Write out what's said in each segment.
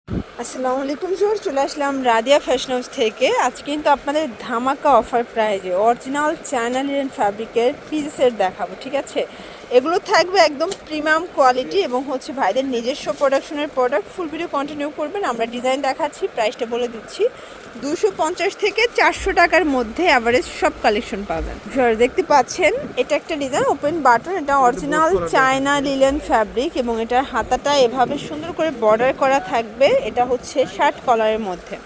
আসসালামু আলাইকুম জোর চলে আসলাম রাদিয়া ফ্যাশন হাউস থেকে। আজ কিন্তু আপনাদের ধামাকা অফার প্রাইজে অরিজিনাল চায়না লিনেন ফ্যাব্রিকের পিস সেট দেখাবো, ঠিক আছে? এগুলো থাকবে একদম প্রিমিয়াম কোয়ালিটি এবং হচ্ছে ভাইদের নিজস্ব প্রোডাকশনের প্রোডাক্ট। ফুল ভিডিও কন্টিনিউ করবেন। আমরা ডিজাইন দেখাচ্ছি, প্রাইসটা বলে দিচ্ছি। 250 থেকে 400 টাকার মধ্যে অ্যাভারেজ সব কালেকশন পাবেন। দেখতে পাচ্ছেন এটা একটা ডিজাইন ওপেন বাটন, এটা অরিজিনাল চায়না লিলেন ফ্যাব্রিক এবং এটার হাতাটা এভাবে সুন্দর করে বর্ডার করা থাকবে। এটা হচ্ছে শার্ট কলারের মধ্যে।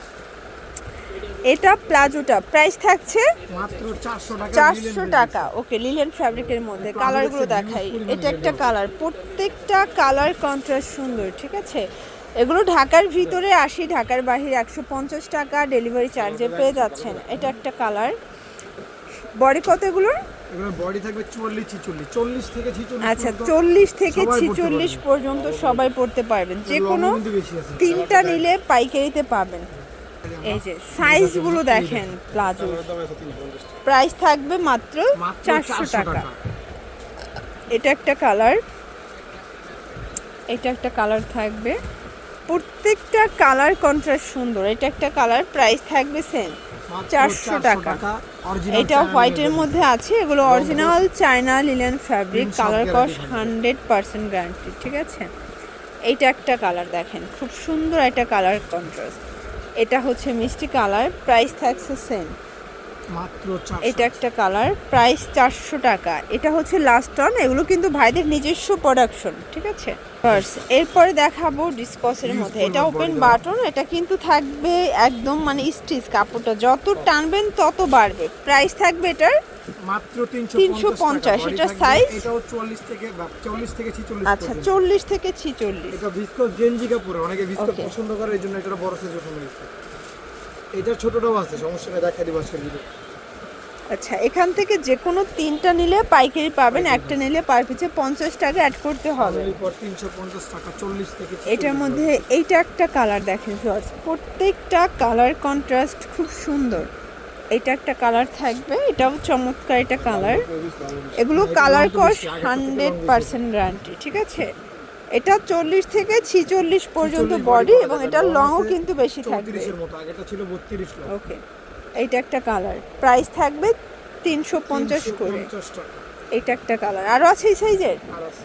এটা প্লাজোটা প্রাইস থাকছে মাত্র 400 টাকা। ওকে, লিলেন ফ্যাব্রিকের মধ্যে কালারগুলো দেখাই। এটা একটা কালার, প্রত্যেকটা কালার কন্ট্রাস্ট সুন্দর, ঠিক আছে? এগুলো ঢাকার ভিতরে 80, ঢাকার বাহিরে 150 টাকা ডেলিভারি চার্জে পেয়ে যাচ্ছেন। এটা একটা কালার। বডি কত এগুলোর? এগুলোর বডি থাকবে 40 থেকে 46। আচ্ছা, 40 থেকে 46 পর্যন্ত সবাই পড়তে পারবেন। যে কোনো তিনটা নিলে পাইকারিতে পাবেন। এই যে সাইজগুলো দেখেন, প্লাজো প্রাইস থাকবে মাত্র 400 টাকা। এটা একটা কালার, এটা একটা কালার থাকবে। প্রত্যেকটা কালার কন্ট্রাস্ট সুন্দর। এটা একটা কালার, প্রাইস থাকবে সেম 400 টাকা। এটা হোয়াইটের মধ্যে আছে। এগুলো original China linen fabric, colour কস 100% গ্যারান্টি, ঠিক আছে? এইটা একটা কালার দেখেন, খুব সুন্দর একটা কালার কন্ট্রাস্ট। এটা হচ্ছে মিষ্টি কালার, প্রাইস থাকছে সেম মাত্র 400। এটা একটা কালার, প্রাইস 400 টাকা। এটা হচ্ছে লাস্ট অন, এগুলো কিন্তু ভাইদের নিজস্ব প্রোডাকশন, ঠিক আছে? এরপরে দেখাবো ডিসকসের মধ্যে। এটা ওপেন বাটন, এটা কিন্তু থাকবে একদম মানে স্টিচ, কাপড়টা যত টানবেন তত বাড়বে। প্রাইস থাকবে এটার মাত্র 350। এটা সাইজ এটাও 40 থেকে 46। আচ্ছা, 40 থেকে 46। এটা ভিসকস গেঞ্জি কাপড়, অনেকে ভিসকস পছন্দ করে, এজন্য এটা বড় সাইজ ওঠানো হয়েছে। এটা ছোটটাও আছে, সমস্যা নেই, দেখা দিব আজকের ভিডিও। আচ্ছা, এখান থেকে যে কোনো তিনটা নিলে পাইকারি পাবেন, একটা নিলে পার পিছে 50 টাকা অ্যাড করতে হবে। 350 টাকা 40 থেকে। এটার মধ্যে এইটা একটা কালার দেখেন ভিউয়ার্স, প্রত্যেকটা কালার কন্ট্রাস্ট খুব সুন্দর। এটা একটা কালার থাকবে, এটাও চমৎকার একটা কালার। এগুলো কালার কস 100% গ্যারান্টি, ঠিক আছে? এটা 40 থেকে 46 পর্যন্ত বডি এবং এটার লংও কিন্তু বেশি থাকবে। 34 এর মতো, আগেটা ছিল 32 লং। ওকে, এইটা একটা কালার, প্রাইস থাকবে 350 করে। এটা একটা কালার, আরও আছে এই সাইজের? আর আছে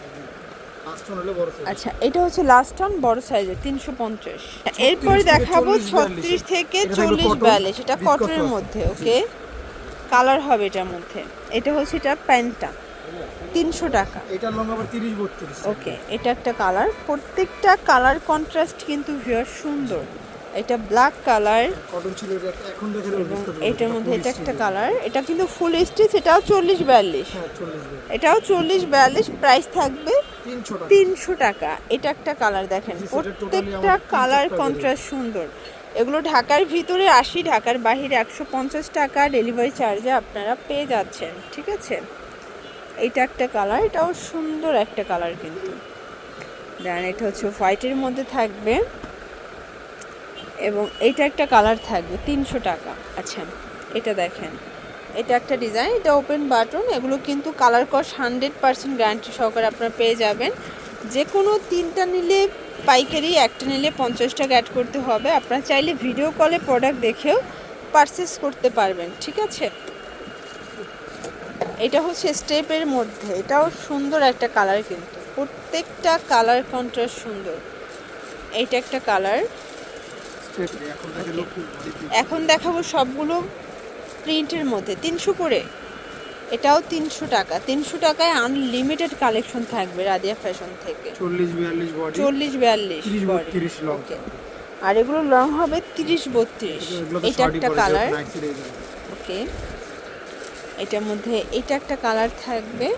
লাস্ট হলো বড় সাইজ। আচ্ছা, এটা হচ্ছে লাস্ট অন বড় সাইজের 350। এরপরে দেখাবো 36 থেকে 40 42। এটা কটনের মধ্যে, ওকে, কালার হবে এটার মধ্যে। এটা হচ্ছে এটা প্যান্টটা 300 টাকা। এটা লং আবার 30 32। ওকে, এটা একটা কালার, প্রত্যেকটা কালার কন্ট্রাস্ট কিন্তু ভিউয়ার সুন্দর। এটা ব্ল্যাক কালার কটন ছিল, এটা এখন দেখেন এবং এটার মধ্যে এটা একটা কালার। এটা কিন্তু ফুল স্টিচ, এটাও 40 42। হ্যাঁ 40। এটাও 40 42, প্রাইস থাকবে 300 টাকা। 300 টাকা। এটা একটা কালার দেখেন, প্রত্যেকটা কালার কন্ট্রাস্ট সুন্দর। এগুলো ঢাকার ভিতরে 80, ঢাকার বাইরে 150 টাকা ডেলিভারি চার্জে আপনারা পেয়ে যাচ্ছেন, ঠিক আছে? এইটা একটা কালার, এটাও সুন্দর একটা কালার কিন্তু। দেন এটা হচ্ছে হোয়াইটের মধ্যে থাকবে এবং এইটা একটা কালার থাকবে 300 টাকা। আচ্ছা, এটা দেখেন, এটা একটা ডিজাইন, এটা ওপেন বাটন। এগুলো কিন্তু কালার কস 100% গ্যারান্টি সহকারে আপনারা পেয়ে যাবেন। যে কোনো তিনটা নিলে পাইকারি, একটা নিলে 50 টাকা অ্যাড করতে হবে। আপনারা চাইলে ভিডিও কলে প্রোডাক্ট দেখেও পারচেস করতে পারবেন, ঠিক আছে? এটা হচ্ছে স্টেপের মধ্যে, এটাও সুন্দর একটা কালার কিন্তু, প্রত্যেকটা কালার কন্ট্রাস্ট সুন্দর। এইটা একটা কালার। এখন দেখাবো সবগুলো প্রিন্টের মধ্যে 300 করে। এটাও 300 টাকা। 300 টাকায় আনলিমিটেড কালেকশন থাকবে রাদিয়া ফ্যাশন থেকে। 40 42 বডি, 40 42 30 32 লং। ওকে, আর এগুলো লং হবে 30 32। এটা একটা কালার, ওকে। এটার মধ্যে এটা একটা কালার থাকবে।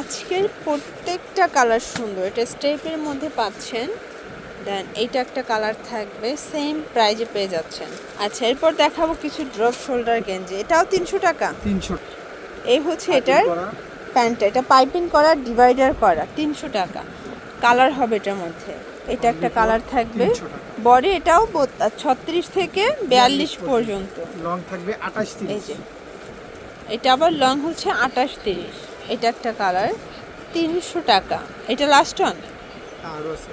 আজকের প্রত্যেকটা কালার সুন্দর। এটা স্টেপের মধ্যে পাচ্ছেন। দেন এইটা একটা কালার থাকবে, সেম প্রাইজে পেয়ে যাচ্ছেন। আচ্ছা, এরপর দেখাবো কিছু ড্রপ শোল্ডার গেঞ্জি। এটাও 300 টাকা। 300। এই হচ্ছে এটার প্যান্টটা, এটা পাইপিং করা, ডিভাইডার করা, 300 টাকা। কালার হবে এটার মধ্যে। এটা একটা কালার থাকবে। বডি এটাও 36 থেকে 42 পর্যন্ত লং থাকবে 28 এই 30। যে এটা আবার লং হচ্ছে 28 30। এটা একটা কালার, 300 টাকা। এটা লাস্ট অন। আর আছে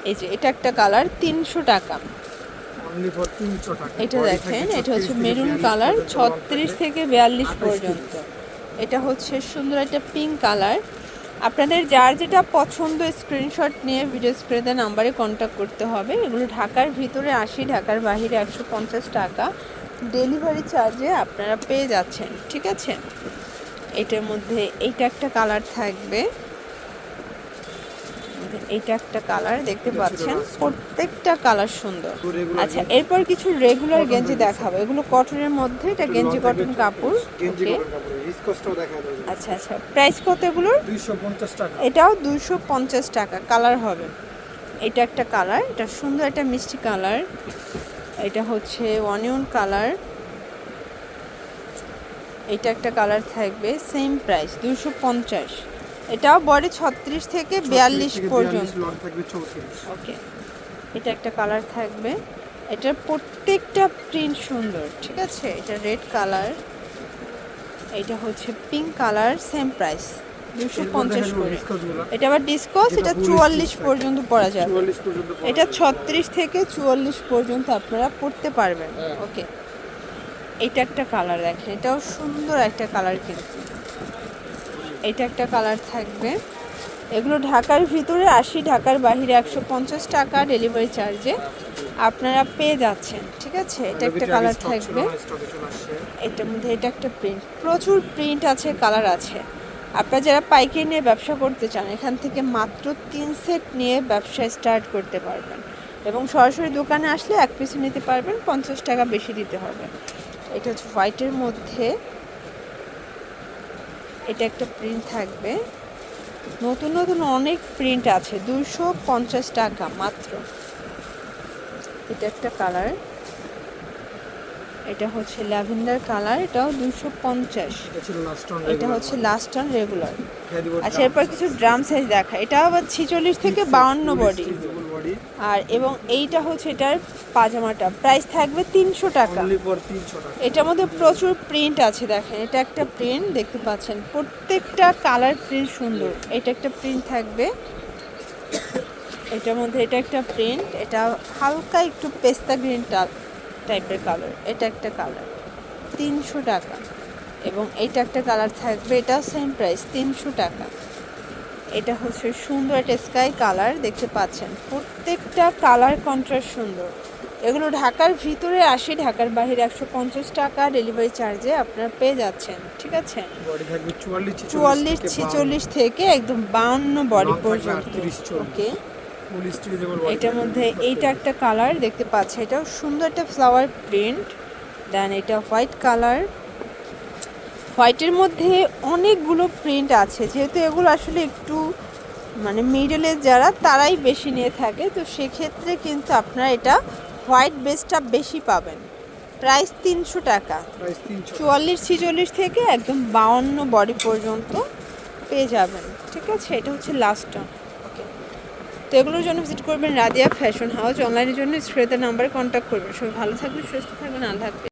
এই যে এটা একটা কালার 300 টাকা। অনলি ফর 300 টাকা। এটা Body দেখেন, থাকবে এটা হচ্ছে 36 থেকে মেরুন 42 কালার, পর্যন্ত, 36 থেকে 42 পর্যন্ত। এটা হচ্ছে সুন্দর একটা পিঙ্ক কালার। আপনাদের যার যেটা পছন্দ স্ক্রিনশট নিয়ে ভিডিও স্ক্রিনে নাম্বারে কন্ট্যাক্ট করতে হবে। এগুলো ঢাকার ভিতরে 80, ঢাকার বাইরে 150 টাকা ডেলিভারি চার্জে আপনারা পেয়ে যাচ্ছেন, ঠিক আছে। এটার মধ্যে এইটা একটা কালার থাকবে, এইটা একটা কালার দেখতে পাচ্ছেন, প্রত্যেকটা কালার সুন্দর। আচ্ছা, এরপর কিছু রেগুলার গেঞ্জি দেখাবো, এগুলো কটনের মধ্যে, এটা গেঞ্জি কটন কাপড়। গেঞ্জি ওকে, কটন কাপড়, ভিসকসটাও দেখা যাবে। আচ্ছা আচ্ছা, প্রাইস কত এগুলোর? 250 টাকা। এটাও 250 টাকা। কালার হবে, এটা একটা কালার, এটা সুন্দর একটা মিষ্টি কালার। এটা হচ্ছে অনিয়ন কালার। এটা একটা কালার থাকবে, সেম প্রাইস 250। এটাও বডি 36 থেকে 42 পর্যন্ত। লং থাকবে 34। ওকে, এটা একটা কালার থাকবে, এটার প্রত্যেকটা প্রিন্ট সুন্দর, ঠিক আছে। এটা রেড কালার, এটা হচ্ছে পিঙ্ক কালার, সেম প্রাইস 250 করে। এটা আবার ডিসকাস, এটা 44 পর্যন্ত পরা যাবে। 44 পর্যন্ত পাওয়া এটা যাবে। 36 থেকে 44 পর্যন্ত আপনারা পড়তে পারবেন। ওকে, এটা একটা কালার দেখেন, এটাও সুন্দর একটা কালার কিন্তু। এটা একটা কালার থাকবে। এগুলো ঢাকার ভিতরে 80, ঢাকার বাইরে 150 টাকা ডেলিভারি চার্জে আপনারা পেয়ে যাচ্ছেন, ঠিক আছে। এটা একটা কালার থাকবে, এটার মধ্যে এটা একটা প্রিন্ট, প্রচুর প্রিন্ট আছে, কালার আছে। আপনারা যারা পাইকারি নিয়ে ব্যবসা করতে চান, এখান থেকে মাত্র 3 সেট নিয়ে ব্যবসা স্টার্ট করতে পারবেন, এবং সরাসরি দোকানে আসলে এক পিস নিতে পারবেন, 50 টাকা বেশি দিতে হবে। এটা হচ্ছে হোয়াইটের মধ্যে, এটা একটা প্রিন্ট থাকবে। নতুন নতুন অনেক প্রিন্ট আছে, 250 টাকা মাত্র। এটা একটা কালার, এটা হচ্ছে ল্যাভেন্ডার কালার, এটাও 250। এটা হচ্ছে লাস্ট অন রেগুলার। আচ্ছা, এরপর কিছু ড্রাম সাইজ দেখা, এটা আবার 46 থেকে 52 বডি। আর এবং এইটা হচ্ছে এটার পাজামাটা, প্রাইস থাকবে 300 টাকা। এটার মধ্যে প্রচুর প্রিন্ট আছে, দেখেন এটা একটা প্রিন্ট দেখতে পাচ্ছেন, প্রত্যেকটা কালার প্রিন্ট সুন্দর। এটা একটা প্রিন্ট থাকবে, এটার মধ্যে এটা একটা প্রিন্ট, এটা হালকা একটু পেস্তা গ্রিন টাইপের কালার। এটা একটা কালার 300 টাকা, এবং এটা একটা কালার থাকবে, এটা সেম প্রাইস 300 টাকা। এটা হচ্ছে সুন্দর একটা স্কাই কালার দেখতে পাচ্ছেন, প্রত্যেকটা কালার কন্ট্রাস্ট সুন্দর। এগুলো ঢাকার ভিতরে 80, ঢাকার বাইরে 150 টাকা ডেলিভারি চার্জে আপনারা পেয়ে যাচ্ছেন, ঠিক আছে। বডি থাকবে 44, 46 থেকে একদম 52 বডি পর্যন্ত। ওকে, এটার মধ্যে এইটা একটা কালার দেখতে পাচ্ছেন, এটাও সুন্দর একটা ফ্লাওয়ার প্রিন্ট। দেন এটা হোয়াইট কালার, হোয়াইটের মধ্যে অনেকগুলো প্রিন্ট আছে, যেহেতু এগুলো আসলে একটু মানে মিডলের যারা তারাই বেশি নিয়ে থাকে, তো সেক্ষেত্রে কিন্তু আপনারা এটা হোয়াইট বেসটা বেশি পাবেন। প্রাইস 300 টাকা, 44, 46 থেকে একদম 52 বডি পর্যন্ত পেয়ে যাবেন, ঠিক আছে। এটা হচ্ছে লাস্ট অন। ওকে, তো এগুলোর জন্য ভিজিট করবেন রাদিয়া ফ্যাশন হাউস। অনলাইনের জন্য স্ক্রিনের নাম্বারে কন্ট্যাক্ট করবেন। সবাই ভালো থাকবেন, সুস্থ থাকবেন, আল্লাহ হাফেজ।